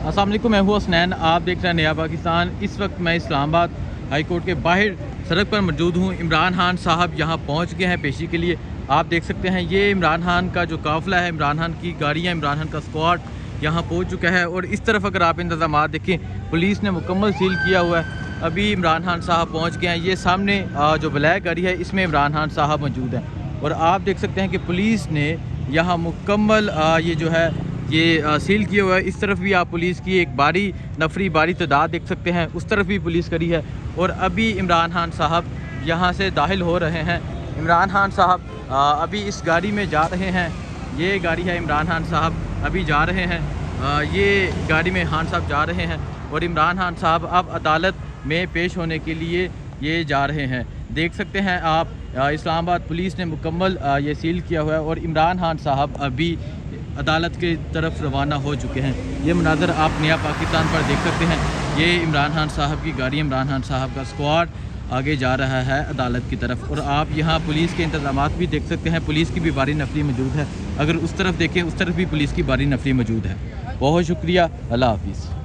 अस्सलाम वालेकुम, मैं हूँ हसनैन। आप देख रहे हैं नया पाकिस्तान। इस वक्त मैं इस्लामाबाद हाई कोर्ट के बाहर सड़क पर मौजूद हूँ। इमरान खान साहब यहाँ पहुँच गए हैं पेशी के लिए। आप देख सकते हैं ये इमरान खान का जो काफ़िला है, इमरान खान की गाड़ियाँ, इमरान खान का स्क्वाड यहाँ पहुँच चुका है। और इस तरफ अगर आप इंतज़ामात देखें, पुलिस ने मुकम्मल सील किया हुआ है। अभी इमरान खान साहब पहुँच गए हैं। ये सामने जो ब्लैक गाड़ी है, इसमें इमरान खान साहब मौजूद हैं। और आप देख सकते हैं कि पुलिस ने यहाँ मुकम्मल ये जो है ये सील किया हुआ है। इस तरफ भी आप पुलिस की एक बारी नफरी बारी तादाद देख सकते हैं, उस तरफ भी पुलिस खड़ी है। और अभी इमरान खान साहब यहाँ से दाखिल हो रहे हैं। इमरान खान साहब अभी इस गाड़ी में जा रहे हैं। ये गाड़ी है, इमरान खान साहब अभी जा रहे हैं। ये गाड़ी में खान साहब जा रहे हैं और इमरान खान साहब अब अदालत में पेश होने के लिए ये जा रहे हैं। देख सकते हैं आप, इस्लामाबाद पुलिस ने मुकम्मल ये सील किया हुआ है और इमरान खान साहब अभी अदालत की तरफ रवाना हो चुके हैं। ये मनाज़र आप नया पाकिस्तान पर देख सकते हैं। ये इमरान खान साहब की गाड़ी, इमरान खान साहब का स्क्वाड आगे जा रहा है अदालत की तरफ। और आप यहाँ पुलिस के इंतज़ामात भी देख सकते हैं। पुलिस की भी बारी नफरी मौजूद है। अगर उस तरफ देखें, उस तरफ भी पुलिस की बारी नफरी मौजूद है। बहुत शुक्रिया, अल्लाह हाफिज़।